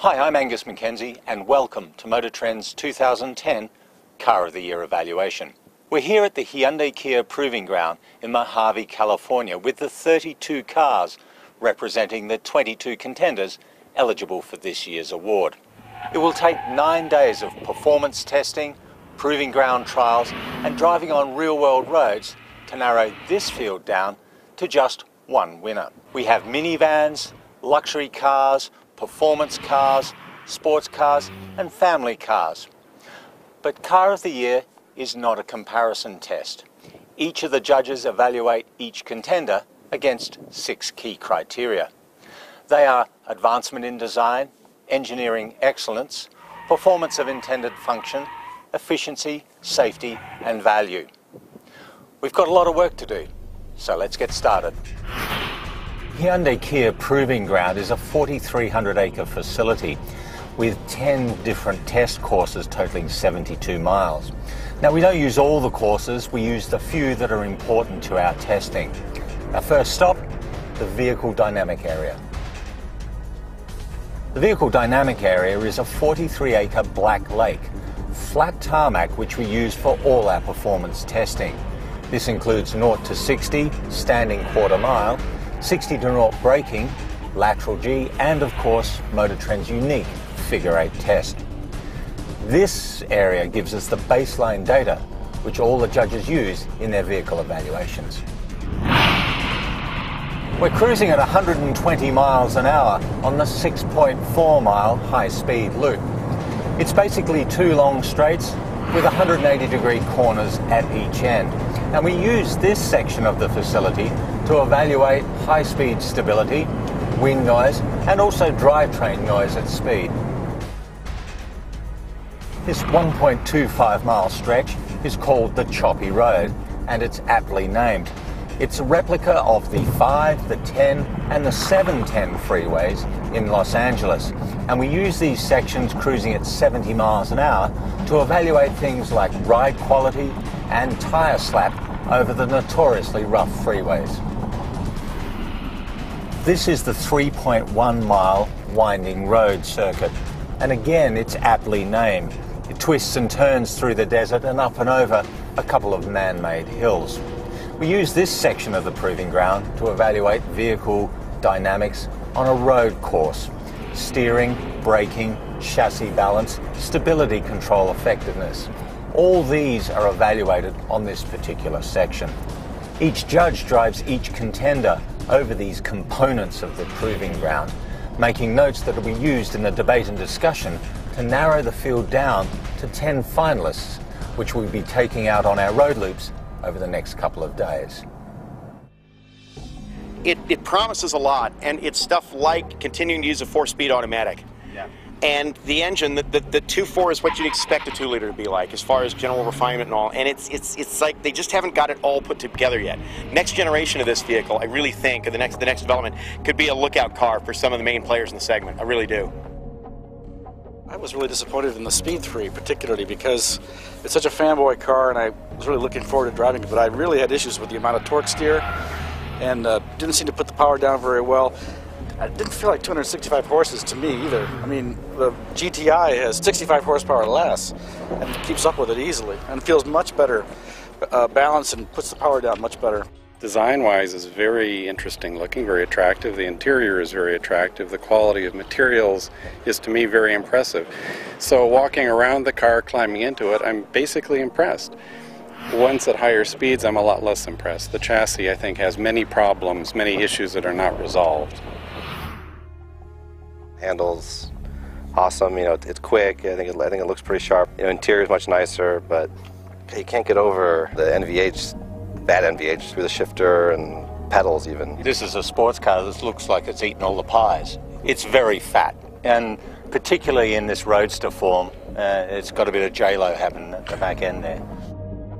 Hi, I'm Angus Mackenzie and welcome to Motor Trend's 2010 Car of the Year evaluation. We're here at the Hyundai Kia Proving Ground in Mojave, California with the 32 cars representing the 22 contenders eligible for this year's award. It will take 9 days of performance testing, proving ground trials and driving on real-world roads to narrow this field down to just one winner. We have minivans, luxury cars, performance cars, sports cars and family cars. But Car of the Year is not a comparison test. Each of the judges evaluate each contender against 6 key criteria. They are advancement in design, engineering excellence, performance of intended function, efficiency, safety and value. We've got a lot of work to do, so let's get started. Hyundai Kia Proving Ground is a 4,300-acre facility with 10 different test courses totaling 72 miles. Now, we don't use all the courses, we use the few that are important to our testing. Our first stop, the Vehicle Dynamic Area. The Vehicle Dynamic Area is a 43-acre black lake, flat tarmac which we use for all our performance testing. This includes 0 to 60, standing quarter mile, 60 to 0 braking, lateral G, and of course Motor Trend's unique figure 8 test. This area gives us the baseline data which all the judges use in their vehicle evaluations. We're cruising at 120 miles an hour on the 6.4 mile high-speed loop. It's basically 2 long straights with 180-degree corners at each end. And we use this section of the facility to evaluate high-speed stability, wind noise, and also drivetrain noise at speed. This 1.25 mile stretch is called the Choppy Road, and it's aptly named. It's a replica of the 5, the 10, and the 710 freeways in Los Angeles. And we use these sections cruising at 70 miles an hour to evaluate things like ride quality and tire slap over the notoriously rough freeways. This is the 3.1 mile winding road circuit, and again it's aptly named. It twists and turns through the desert and up and over a couple of man-made hills. We use this section of the proving ground to evaluate vehicle dynamics on a road course: steering, braking, chassis balance, stability control effectiveness. All these are evaluated on this particular section. Each judge drives each contender over these components of the proving ground, making notes that will be used in the debate and discussion to narrow the field down to 10 finalists, which we'll be taking out on our road loops over the next couple of days. It promises a lot, and it's stuff like continuing to use a 4-speed automatic. Yeah. And the engine, the 2.4 is what you'd expect a 2-liter to be like, as far as general refinement and all. And it's like they just haven't got it all put together yet. Next generation of this vehicle, I really think, the next development could be a lookout car for some of the main players in the segment. I really do. I was really disappointed in the Speed 3, particularly because it's such a fanboy car, and I was really looking forward to driving it. But I really had issues with the amount of torque steer, and didn't seem to put the power down very well. I didn't feel like 265 horses to me either. I mean, the GTI has 65 horsepower less and keeps up with it easily and feels much better balanced and puts the power down much better. Design-wise is very interesting looking, very attractive. The interior is very attractive. The quality of materials is, to me, very impressive. So walking around the car, climbing into it, I'm basically impressed. Once at higher speeds, I'm a lot less impressed. The chassis, I think, has many problems, many issues that are not resolved. Handles awesome, it's quick. I think it looks pretty sharp. Interior is much nicer, but you can't get over the NVH, bad NVH through the shifter and pedals even. This is a sports car that looks like it's eaten all the pies. It's very fat, and particularly in this roadster form, it's got a bit of J-Lo happening at the back end there.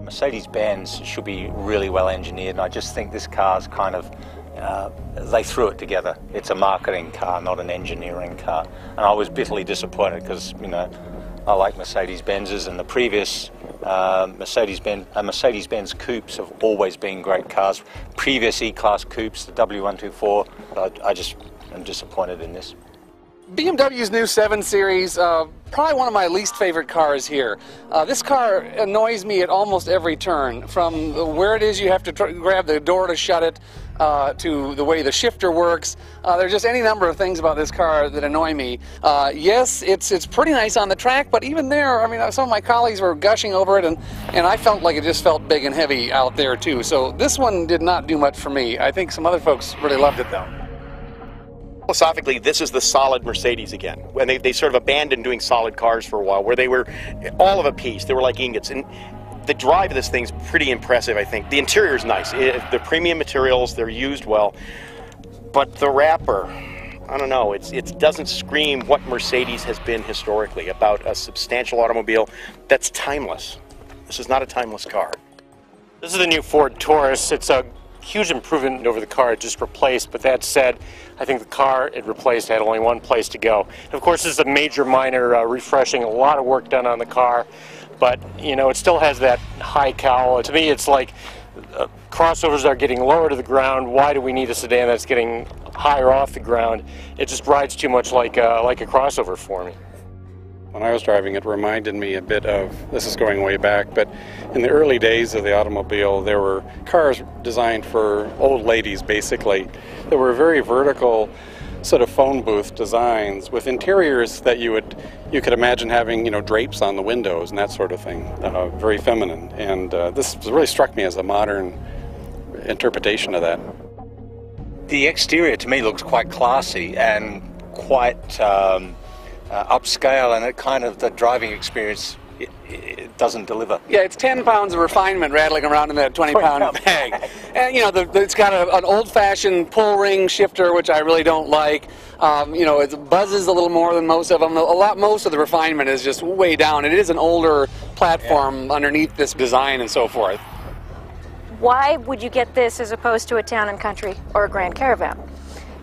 Mercedes-Benz should be really well engineered, and I just think this car's kind of they threw it together. It's a marketing car, not an engineering car. And I was bitterly disappointed because, I like Mercedes-Benzes, and the previous Mercedes-Benz coupes have always been great cars. Previous E-Class coupes, the W124, I just am disappointed in this. BMW's new 7 Series, probably one of my least favorite cars here. This car annoys me at almost every turn, from where it is you have to grab the door to shut it, to the way the shifter works. There's just any number of things about this car that annoy me. Yes, it's pretty nice on the track, but even there, I mean, some of my colleagues were gushing over it, and I felt like it just felt big and heavy out there too. So this one did not do much for me. I think some other folks really loved it though. Philosophically, this is the solid Mercedes again. When they sort of abandoned doing solid cars for a while, where they were all of a piece. They were like ingots. And the drive of this thing's pretty impressive, I think. The interior is nice. The premium materials, they're used well. But the wrapper, I don't know, it doesn't scream what Mercedes has been historically, about a substantial automobile that's timeless. This is not a timeless car. This is the new Ford Taurus. It's a huge improvement over the car it just replaced, but that said, I think the car it replaced had only one place to go. And of course, this is a major minor refreshing, a lot of work done on the car, but you know, it still has that high cowl. To me, it's like crossovers are getting lower to the ground. Why do we need a sedan that's getting higher off the ground? It just rides too much like a crossover for me. When I was driving, it reminded me a bit of, this is going way back, but in the early days of the automobile, there were cars designed for old ladies, basically. There were very vertical sort of phone booth designs with interiors that you could imagine having, you know, drapes on the windows and that sort of thing. Very feminine, and this really struck me as a modern interpretation of that. The exterior to me looks quite classy and quite upscale, and it kind of, the driving experience, it doesn't deliver. Yeah, it's 10 pounds of refinement rattling around in that 20-pound bag. And, you know, it's got an old-fashioned pull ring shifter, which I really don't like. You know, it buzzes a little more than most of them. Most of the refinement is just way down. It is an older platform underneath this design and so forth. Why would you get this as opposed to a Town and Country or a Grand Caravan?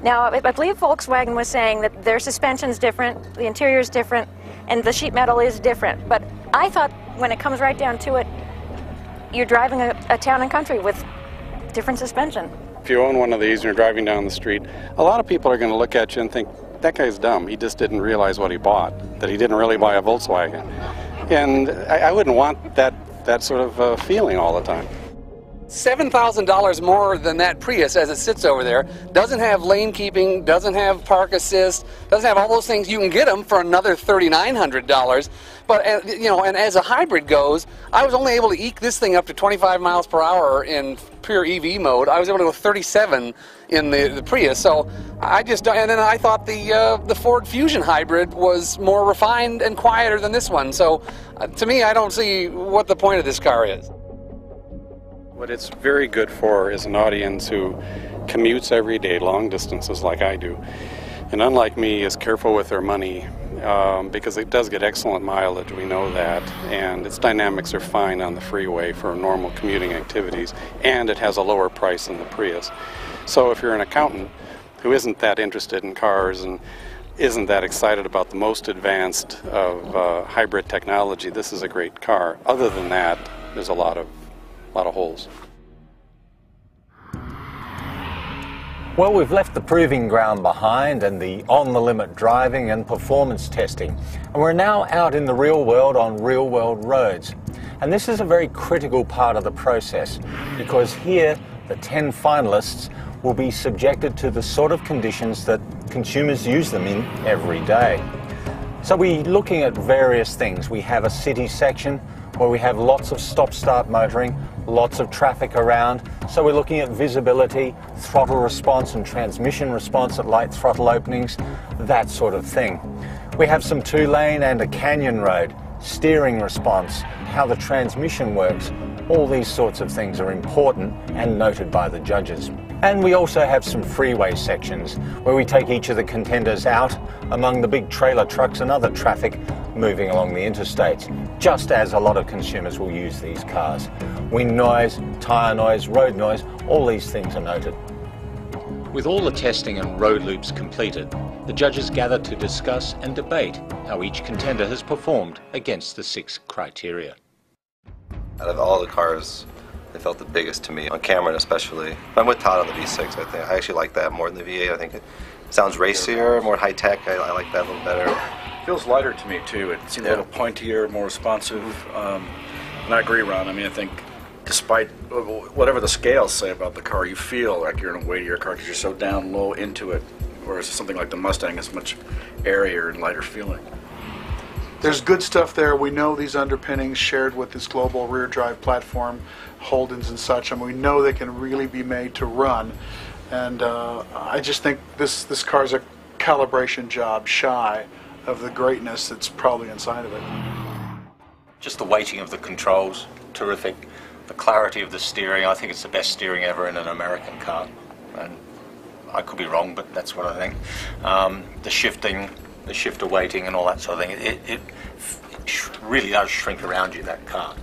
Now, I believe Volkswagen was saying that their suspension's different, the interior's different, and the sheet metal is different. But I thought when it comes right down to it, you're driving a Town and Country with different suspension. If you own one of these and you're driving down the street, a lot of people are going to look at you and think, that guy's dumb. He just didn't realize what he bought, that he didn't really buy a Volkswagen. And I wouldn't want that sort of feeling all the time. $7,000 more than that Prius as it sits over there. Doesn't have lane keeping, doesn't have park assist, doesn't have all those things. You can get them for another $3,900. But you know, and as a hybrid goes, I was only able to eke this thing up to 25 miles per hour in pure EV mode. I was able to go 37 in the Prius. So I just, and then I thought the Ford Fusion hybrid was more refined and quieter than this one. So to me, I don't see what the point of this car is. What it's very good for is an audience who commutes every day, long distances like I do, and unlike me is careful with their money because it does get excellent mileage, we know that, and its dynamics are fine on the freeway for normal commuting activities, and it has a lower price than the Prius. So if you're an accountant who isn't that interested in cars and isn't that excited about the most advanced of hybrid technology, this is a great car. Other than that, there's a lot of holes. Well, we've left the proving ground behind and the on-the-limit driving and performance testing, and we're now out in the real world on real-world roads. And this is a very critical part of the process, because here the 10 finalists will be subjected to the sort of conditions that consumers use them in every day. So we're looking at various things. We have a city section where we have lots of stop-start motoring, lots of traffic around. So we're looking at visibility, throttle response and transmission response at light throttle openings, that sort of thing. We have some two-lane and a canyon road, steering response, how the transmission works. All these sorts of things are important and noted by the judges. And we also have some freeway sections where we take each of the contenders out among the big trailer trucks and other traffic moving along the interstates, just as a lot of consumers will use these cars. Wind noise, tyre noise, road noise, all these things are noted. With all the testing and road loops completed, the judges gather to discuss and debate how each contender has performed against the 6 criteria. Out of all the cars, they felt the biggest to me, on Cameron especially. I'm with Todd on the V6, I think. I actually like that more than the V8. I think it Sounds racier, more high tech. I like that a little better. Feels lighter to me too. It seems a little pointier, more responsive. And I agree, Ron. I mean, I think despite whatever the scales say about the car, you feel like you're in a weightier car because you're so down low into it, whereas something like the Mustang is much airier and lighter feeling. There's good stuff there. We know these underpinnings shared with this global rear drive platform, Holdens and such, and we know they can really be made to run. And I just think this car's a calibration job shy of the greatness that's probably inside of it. Just the weighting of the controls, terrific. The clarity of the steering, I think it's the best steering ever in an American car. And I could be wrong, but that's what I think. The shifting, the shifter weighting and all that sort of thing, it really does shrink around you, that car.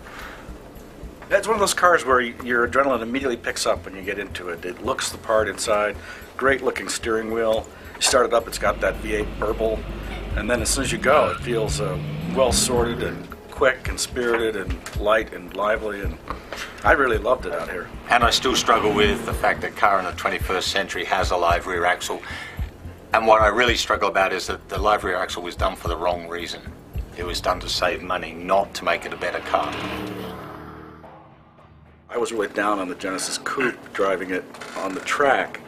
That's one of those cars where your adrenaline immediately picks up when you get into it. It looks the part inside. Great looking steering wheel. You start it up, it's got that V8 burble. And then as soon as you go, it feels well sorted and quick and spirited and light and lively. And I really loved it out here. And I still struggle with the fact that car in the 21st century has a live rear axle. And what I really struggle about is that the live rear axle was done for the wrong reason. It was done to save money, not to make it a better car. I was really down on the Genesis Coupe driving it on the track,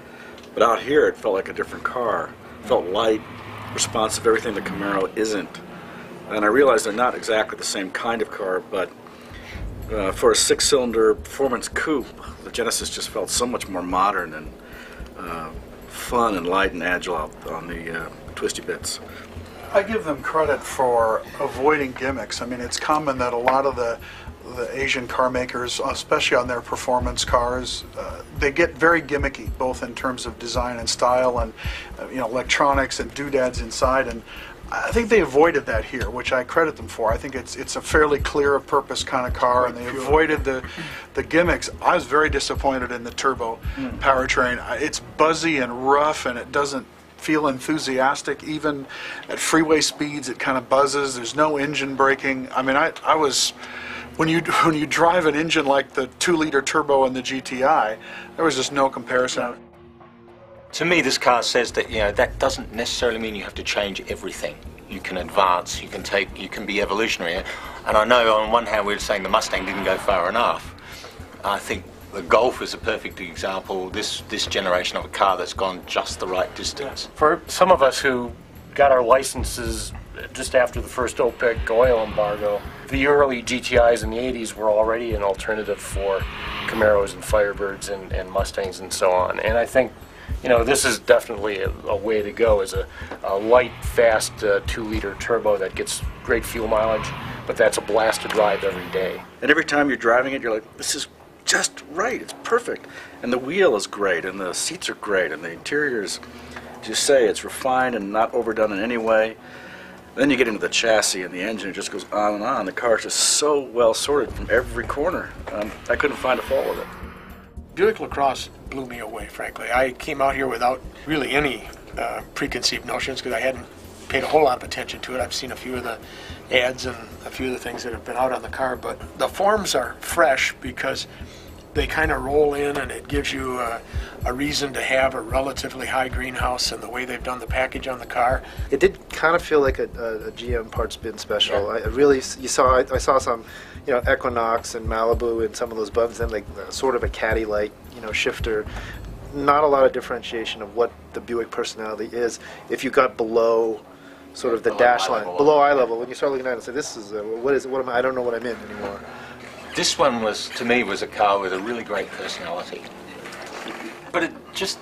but out here it felt like a different car. It felt light, responsive, everything the Camaro isn't. And I realized they're not exactly the same kind of car, but for a six-cylinder performance coupe, the Genesis just felt so much more modern and fun and light and agile out on the twisty bits. I give them credit for avoiding gimmicks. I mean, it's common that a lot of the Asian car makers, especially on their performance cars, they get very gimmicky, both in terms of design and style, and electronics and doodads inside. And I think they avoided that here, which I credit them for. I think it's a fairly clear of purpose kind of car, and they avoided the gimmicks. I was very disappointed in the turbo powertrain. It's buzzy and rough, and it doesn't feel enthusiastic. Even at freeway speeds, it kind of buzzes. There's no engine braking. I mean, I was. When you drive an engine like the 2-liter turbo in the GTI, there was just no comparison. To me, this car says that that doesn't necessarily mean you have to change everything. You can advance, you can be evolutionary. And I know on one hand we were saying the Mustang didn't go far enough. I think the Golf is a perfect example. This generation of a car that's gone just the right distance. For some of us who got our licenses just after the first OPEC oil embargo, the early GTIs in the 80s were already an alternative for Camaros and Firebirds and Mustangs and so on. And I think, this is definitely a way to go, is a light, fast 2-liter turbo that gets great fuel mileage, but that's a blast to drive every day. And every time you're driving it, you're like, this is just right, it's perfect. And the wheel is great, and the seats are great, and the interior is, as you say, it's refined and not overdone in any way. Then you get into the chassis and the engine, it just goes on and on. The car is just so well sorted from every corner. I couldn't find a fault with it. Buick LaCrosse blew me away, frankly. I came out here without really any preconceived notions because I hadn't paid a whole lot of attention to it. I've seen a few of the ads and a few of the things that have been out on the car, but the forms are fresh because they kind of roll in, and it gives you a reason to have a relatively high greenhouse, and the way they've done the package on the car. It did kind of feel like a GM parts bin special. Yeah. I saw some, Equinox and Malibu and some of those buttons, and like sort of a caddy-like, shifter. Not a lot of differentiation of what the Buick personality is. If you got below sort of the dash line, below eye level, when you start looking at it and say, this is what is it? What am I don't know what I'm in anymore. This one was, to me, was a car with a really great personality. But it just,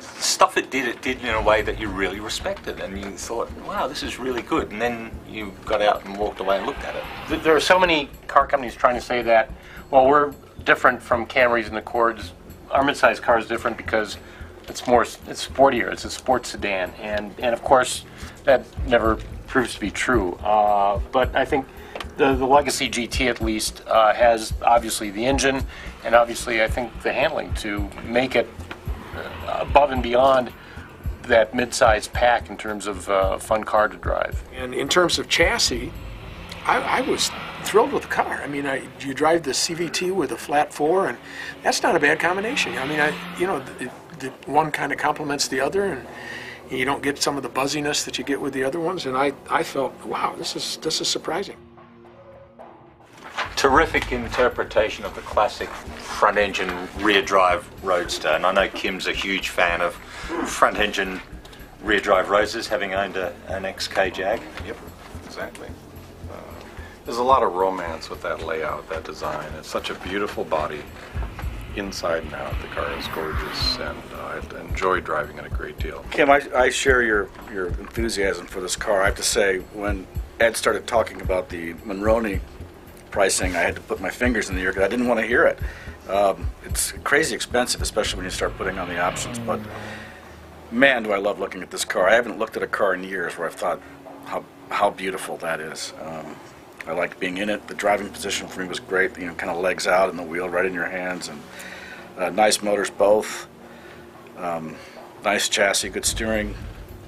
stuff it did in a way that you really respected, and you thought, wow, this is really good. And then you got out and walked away and looked at it. There are so many car companies trying to say that, well, we're different from Camrys and Accords. Our midsize car is different because it's sportier. It's a sports sedan. And of course, that never proves to be true. But I think the Legacy GT at least has obviously the engine, and obviously I think the handling to make it above and beyond that mid-size pack in terms of fun car to drive. And in terms of chassis, I was thrilled with the car. I mean, you drive the CVT with a flat 4, and that's not a bad combination. I mean, the one kind of complements the other, and You don't get some of the buzziness that you get with the other ones, and I felt, wow, this is surprising. Terrific interpretation of the classic front-engine rear-drive Roadster, and I know Kim's a huge fan of front-engine rear-drive Roadsters, having owned an XK Jag. Yep, exactly. There's a lot of romance with that layout, that design. It's such a beautiful body, inside and out. The car is gorgeous, and I enjoy driving it a great deal. Kim, I share your enthusiasm for this car. I have to say, when Ed started talking about the Monroney pricing, I had to put my fingers in the air because I didn't want to hear it. It's crazy expensive, especially when you start putting on the options, but man, do I love looking at this car. I haven't looked at a car in years where I've thought how beautiful that is. I liked being in it. The driving position for me was great, you know, kind of legs out and the wheel right in your hands, and nice motors both. Nice chassis, good steering.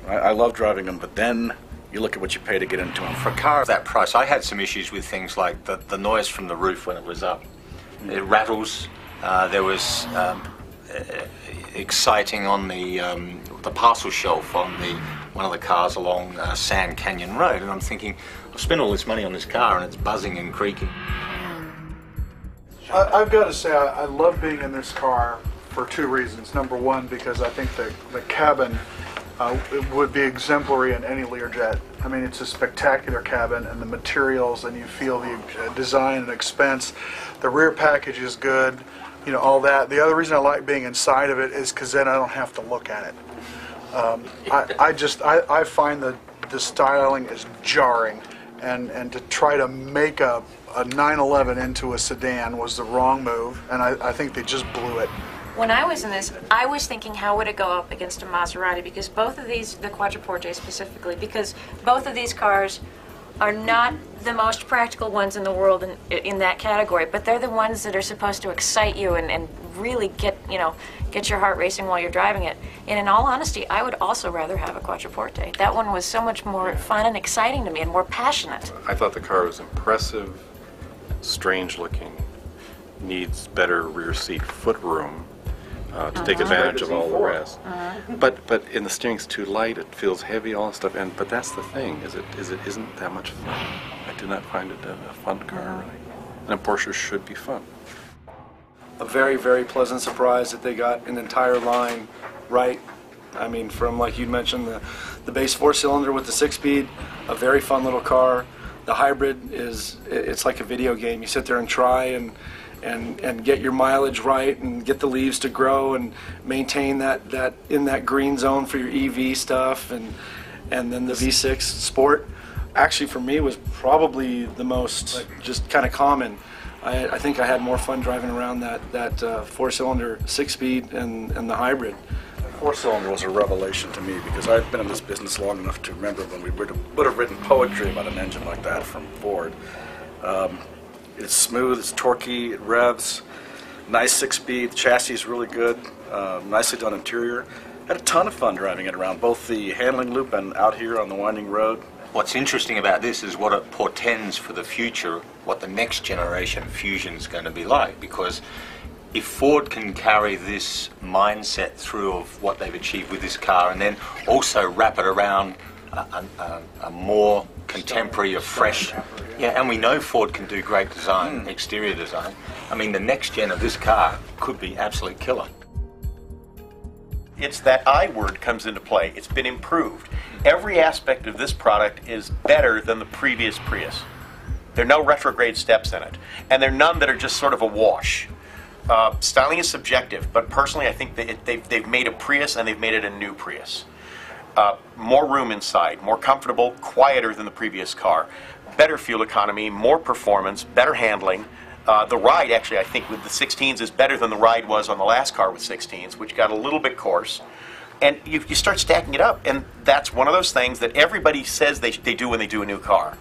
I love driving them, but then you look at what you pay to get into them. For a car of that price, I had some issues with things like the noise from the roof when it was up. It rattles. There was exciting on the parcel shelf on one of the cars along Sand Canyon Road, and I'm thinking, I've spent all this money on this car and it's buzzing and creaking. I've got to say, I love being in this car for two reasons. Number one, because I think the cabin it would be exemplary in any Learjet. I mean, it's a spectacular cabin, and the materials, and you feel the design and expense. The rear package is good, you know, all that. The other reason I like being inside of it is because then I don't have to look at it. I find that the styling is jarring, and to try to make a 911 into a sedan was the wrong move, and I think they just blew it. When I was in this, I was thinking, how would it go up against a Maserati? Because both of these, the Quattroporte specifically, because both of these cars are not the most practical ones in the world in that category, but they're the ones that are supposed to excite you and really get your heart racing while you're driving it. And in all honesty, I would also rather have a Quattroporte. That one was so much more fun and exciting to me and more passionate. I thought the car was impressive, strange looking, needs better rear seat foot room to take advantage of all the rest. But in the steering's too light, it feels heavy, all that stuff. But that's the thing, is it isn't that much fun. I do not find it a fun car, really. And a Porsche should be fun. A very, very pleasant surprise that they got an entire line right. I mean, from, like you mentioned, the base 4-cylinder with the 6-speed, a very fun little car. The hybrid it's like a video game. You sit there and try and get your mileage right and get the leaves to grow and maintain that in that green zone for your EV stuff, and then the V6 Sport actually for me was probably the most just kind of common. I think I had more fun driving around that 4-cylinder 6-speed and the hybrid. The 4-cylinder was a revelation to me because I've been in this business long enough to remember when we would have written poetry about an engine like that from Ford. It's smooth, it's torquey, it revs, nice 6-speed, the chassis is really good, nicely done interior. Had a ton of fun driving it around, both the handling loop and out here on the winding road. What's interesting about this is what it portends for the future, what the next generation Fusion's going to be like, because if Ford can carry this mindset through of what they've achieved with this car and then also wrap it around a more contemporary, a fresh, and we know Ford can do great design, exterior design. I mean, the next gen of this car could be absolute killer. It's that I word comes into play. It's been improved. Every aspect of this product is better than the previous Prius. There are no retrograde steps in it, and there are none that are just sort of a wash. Styling is subjective, but personally I think that they've made a Prius and they've made it a new Prius. More room inside, more comfortable, quieter than the previous car. Better fuel economy, more performance, better handling. The ride, actually, I think with the 16s is better than the ride was on the last car with 16s, which got a little bit coarse. And you start stacking it up, and that's one of those things that everybody says they do when they do a new car.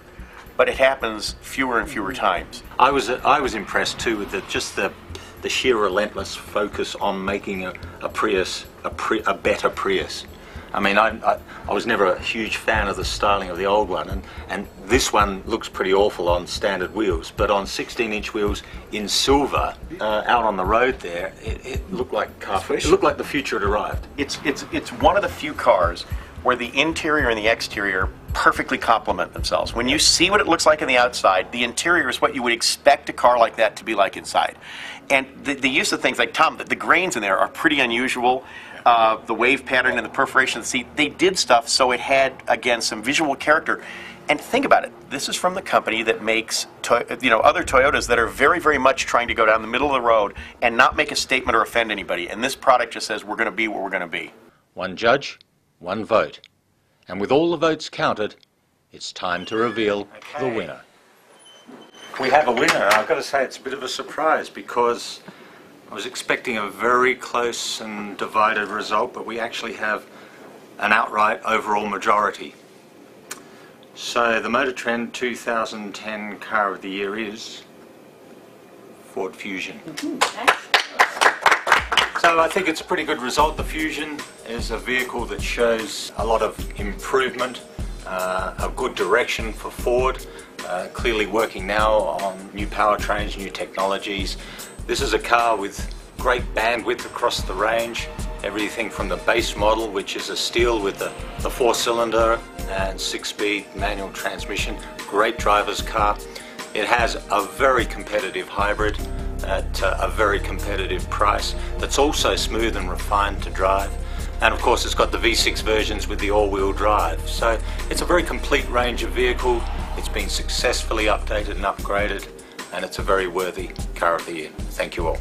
But it happens fewer and fewer times. I was impressed too with the sheer relentless focus on making a Prius a better Prius. I mean, I was never a huge fan of the styling of the old one, and this one looks pretty awful on standard wheels, but on 16-inch wheels in silver, out on the road there, it looked like the future had arrived. It's one of the few cars where the interior and the exterior perfectly complement themselves. When you see what it looks like on the outside, the interior is what you would expect a car like that to be like inside. And the use of things like, Tom, the grains in there are pretty unusual. The wave pattern and the perforation of the seat, they did stuff so it had, again, some visual character. And think about it, this is from the company that makes other Toyotas that are very, very much trying to go down the middle of the road and not make a statement or offend anybody. And this product just says we're going to be what we're going to be. One judge, one vote. And with all the votes counted, it's time to reveal the winner. We have a winner. I've got to say it's a bit of a surprise because I was expecting a very close and divided result, but we actually have an outright overall majority. So the Motor Trend 2010 Car of the Year is Ford Fusion. So I think it's a pretty good result. The Fusion is a vehicle that shows a lot of improvement, a good direction for Ford, clearly working now on new powertrains, new technologies. This is a car with great bandwidth across the range, everything from the base model, which is a steel with the 4-cylinder and 6-speed manual transmission, great driver's car. It has a very competitive hybrid at a very competitive price that's also smooth and refined to drive. And of course it's got the V6 versions with the all-wheel drive. So it's a very complete range of vehicle. It's been successfully updated and upgraded, and it's a very worthy Car of the Year. Thank you all.